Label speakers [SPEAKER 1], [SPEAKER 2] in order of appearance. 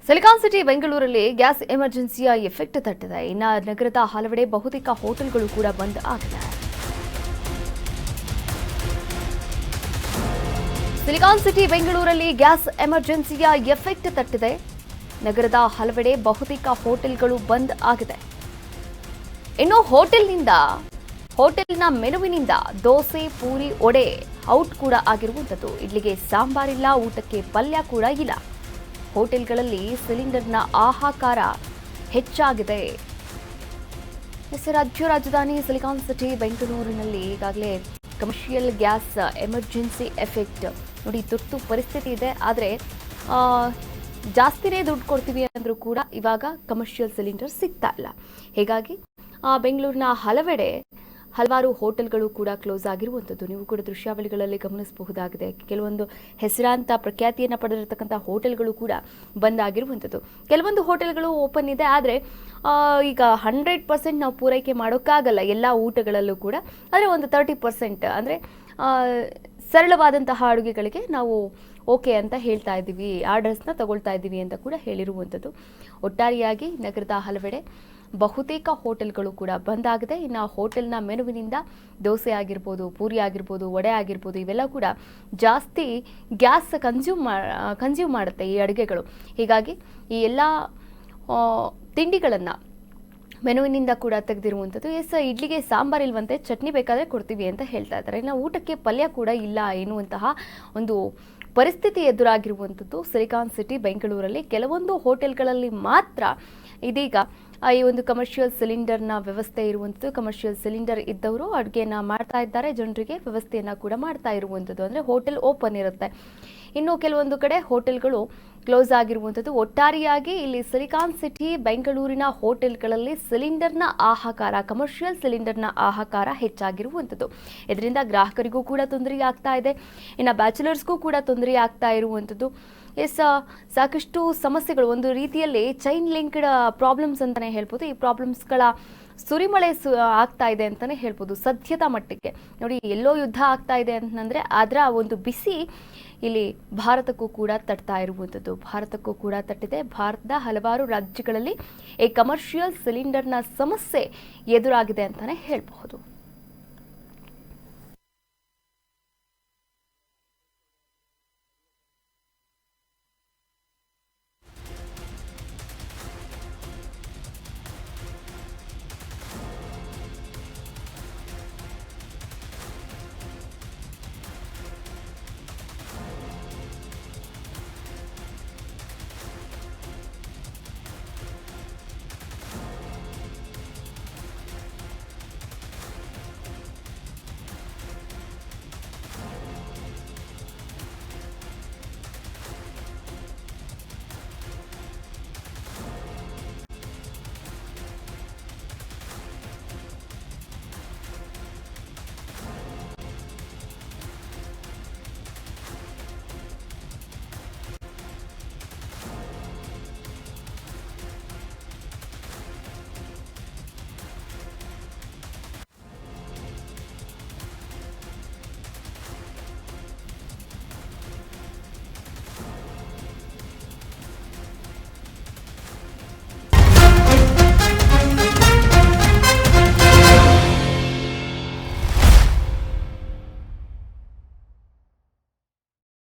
[SPEAKER 1] Silicon city ಬೆಂಗಳೂರಲ್ಲಿ gas ಎಮರ್ಜೆನ್ಸಿಯ effect ತಟ್ಟಿದೆ. ಇನ್ನು ನಗರದ ಹಲವೆಡೆ ಬಹುತೇಕ ಹೋಟೆಲ್ಗಳು ಕೂಡ ಬಂದ್ ಆಗಿದೆ. ಸಿಲಿಕಾನ್ ಸಿಟಿ ಬೆಂಗಳೂರಲ್ಲಿ ಗ್ಯಾಸ್ ಎಮರ್ಜೆನ್ಸಿಯ ಎಫೆಕ್ಟ್ ತಟ್ಟಿದೆ. ನಗರದ ಹಲವೆಡೆ ಬಹುತೇಕ ಹೋಟೆಲ್ಗಳು ಬಂದ್ ಆಗಿದೆ. ಇನ್ನು ಹೋಟೆಲ್ನ ಮೆನುವಿನಿಂದ ದೋಸೆ, ಪೂರಿ, ವಡೆ ಔಟ್ ಕೂಡ ಆಗಿರುವಂಥದ್ದು. ಇಡ್ಲಿಗೆ ಸಾಂಬಾರಿಲ್ಲ, ಊಟಕ್ಕೆ ಪಲ್ಯ ಕೂಡ ಇಲ್ಲ. ಹೋಟೆಲ್ಗಳಲ್ಲಿ ಸಿಲಿಂಡರ್ನ ಹಾಹಾಕಾರ ಹೆಚ್ಚಾಗಿದೆ. ರಾಜ್ಯ ರಾಜಧಾನಿ ಸಿಲಿಕಾನ್ ಸಿಟಿ ಬೆಂಗಳೂರಿನಲ್ಲಿ ಈಗಾಗಲೇ ಕಮರ್ಷಿಯಲ್ ಗ್ಯಾಸ್ ಎಮರ್ಜೆನ್ಸಿ ಎಫೆಕ್ಟ್ ನೋಡಿ, ತುರ್ತು ಪರಿಸ್ಥಿತಿ ಇದೆ. ಆದರೆ ಜಾಸ್ತಿನೇ ದುಡ್ಡು ಕೊಡ್ತೀವಿ ಅಂದರೂ ಕೂಡ ಇವಾಗ ಕಮರ್ಷಿಯಲ್ ಸಿಲಿಂಡರ್ ಸಿಗ್ತಾ ಇಲ್ಲ. ಹೀಗಾಗಿ ಬೆಂಗಳೂರಿನ ಹಲವಾರು ಹೋಟೆಲ್ಗಳು ಕೂಡ ಕ್ಲೋಸ್ ಆಗಿರುವಂಥದ್ದು ನೀವು ಕೂಡ ದೃಶ್ಯಾವಳಿಗಳಲ್ಲಿ ಗಮನಿಸಬಹುದಾಗಿದೆ. ಕೆಲವೊಂದು ಹೆಸರಾಂತ ಪ್ರಖ್ಯಾತಿಯನ್ನು ಪಡೆದಿರತಕ್ಕಂಥ ಹೋಟೆಲ್ಗಳು ಕೂಡ ಬಂದ್ ಆಗಿರುವಂಥದ್ದು. ಕೆಲವೊಂದು ಹೋಟೆಲ್ಗಳು ಓಪನ್ ಇದೆ, ಆದರೆ ಈಗ 100% ನಾವು ಪೂರೈಕೆ ಮಾಡೋಕ್ಕಾಗಲ್ಲ ಎಲ್ಲ ಊಟಗಳಲ್ಲೂ ಕೂಡ. ಆದರೆ ಒಂದು 30% ಅಂದರೆ ಸರಳವಾದಂತಹ ಅಡುಗೆಗಳಿಗೆ ನಾವು ಓಕೆ ಅಂತ ಹೇಳ್ತಾ ಇದ್ದೀವಿ, ಆರ್ಡರ್ಸ್ನ ತಗೊಳ್ತಾ ಇದ್ದೀವಿ ಅಂತ ಕೂಡ ಹೇಳಿರುವಂಥದ್ದು. ಒಟ್ಟಾರೆಯಾಗಿ ನಗರದ ಹಲವೆಡೆ ಬಹುತೇಕ ಹೋಟೆಲ್ಗಳು ಕೂಡ ಬಂದ್ ಆಗಿದೆ. ಇನ್ನು ಹೋಟೆಲ್ನ ಮೆನುವಿನಿಂದ ದೋಸೆ ಆಗಿರ್ಬೋದು, ಪೂರಿ ಆಗಿರ್ಬೋದು, ವಡೆ ಆಗಿರ್ಬೋದು, ಇವೆಲ್ಲ ಕೂಡ ಜಾಸ್ತಿ ಗ್ಯಾಸ್ ಕನ್ಸ್ಯೂಮ್ ಮಾಡುತ್ತೆ ಈ ಅಡುಗೆಗಳು. ಹೀಗಾಗಿ ಈ ಎಲ್ಲ ತಿಂಡಿಗಳನ್ನು ಮೆನುವಿನಿಂದ ಕೂಡ ತೆಗೆದಿರುವಂಥದ್ದು. ಇಡ್ಲಿಗೆ ಸಾಂಬಾರ್ ಇಲ್ವಂತೆ, ಚಟ್ನಿ ಬೇಕಾದರೆ ಕೊಡ್ತೀವಿ ಅಂತ ಹೇಳ್ತಾ ಇದ್ದಾರೆ. ಇನ್ನು ಊಟಕ್ಕೆ ಪಲ್ಯ ಕೂಡ ಇಲ್ಲ ಎನ್ನುವಂತಹ ಒಂದು ಪರಿಸ್ಥಿತಿ ಎದುರಾಗಿರುವಂಥದ್ದು ಸಿಲಿಕಾನ್ ಸಿಟಿ ಬೆಂಗಳೂರಲ್ಲಿ. ಕೆಲವೊಂದು ಹೋಟೆಲ್ಗಳಲ್ಲಿ ಮಾತ್ರ ಇದೀಗ ಈ ಒಂದು ಕಮರ್ಷಿಯಲ್ ಸಿಲಿಂಡರ್ನ ವ್ಯವಸ್ಥೆ ಇರುವಂಥದ್ದು. ಕಮರ್ಷಿಯಲ್ ಸಿಲಿಂಡರ್ ಇದ್ದವರು ಅಡುಗೆಯನ್ನು ಮಾಡ್ತಾ ಇದ್ದಾರೆ, ಜನರಿಗೆ ವ್ಯವಸ್ಥೆಯನ್ನು ಕೂಡ ಮಾಡ್ತಾ ಇರುವಂಥದ್ದು. ಅಂದರೆ ಹೋಟೆಲ್ ಓಪನ್ ಇರುತ್ತೆ. ಇನ್ನು ಕೆಲವೊಂದು ಕಡೆ ಹೋಟೆಲ್ಗಳು ಕ್ಲೋಸ್ ಆಗಿರುವಂಥದ್ದು. ಒಟ್ಟಾರೆಯಾಗಿ ಇಲ್ಲಿ ಸಿಲಿಕಾನ್ ಸಿಟಿ ಬೆಂಗಳೂರಿನ ಹೋಟೆಲ್ಗಳಲ್ಲಿ ಸಿಲಿಂಡರ್ನ ಹಾಹಾಕಾರ, ಕಮರ್ಷಿಯಲ್ ಸಿಲಿಂಡರ್ನ ಹಾಹಾಕಾರ ಹೆಚ್ಚಾಗಿರುವಂಥದ್ದು. ಇದರಿಂದ ಗ್ರಾಹಕರಿಗೂ ಕೂಡ ತೊಂದರೆ ಆಗ್ತಾ ಇದೆ, ಇನ್ನು ಬ್ಯಾಚುಲರ್ಸ್ಗೂ ಕೂಡ ತೊಂದರೆ ಆಗ್ತಾ ಇರುವಂಥದ್ದು. ಸಾಕಷ್ಟು ಸಮಸ್ಯೆಗಳು, ಒಂದು ರೀತಿಯಲ್ಲಿ ಚೈನ್ ಲಿಂಕ್ಡ್ ಪ್ರಾಬ್ಲಮ್ಸ್ ಅಂತಲೇ ಹೇಳ್ಬೋದು. ಈ ಪ್ರಾಬ್ಲಮ್ಸ್ಗಳ ಸುರಿಮಳೆ ಆಗ್ತಾ ಇದೆ ಅಂತಲೇ ಹೇಳ್ಬೋದು ಸದ್ಯದ ಮಟ್ಟಿಗೆ. ನೋಡಿ, ಎಲ್ಲೋ ಯುದ್ಧ ಆಗ್ತಾ ಇದೆ ಅಂತಂದರೆ ಅದರ ಒಂದು ಬಿಸಿ ಇಲ್ಲಿ ಭಾರತಕ್ಕೂ ಕೂಡ ತಟ್ತಾ ಇರುವಂಥದ್ದು. ಭಾರತಕ್ಕೂ ಕೂಡ ತಟ್ಟಿದೆ. ಭಾರತದ ಹಲವಾರು ರಾಜ್ಯಗಳಲ್ಲಿ ಈ ಕಮರ್ಷಿಯಲ್ ಸಿಲಿಂಡರ್ನ ಸಮಸ್ಯೆ ಎದುರಾಗಿದೆ ಅಂತಲೇ ಹೇಳಬಹುದು.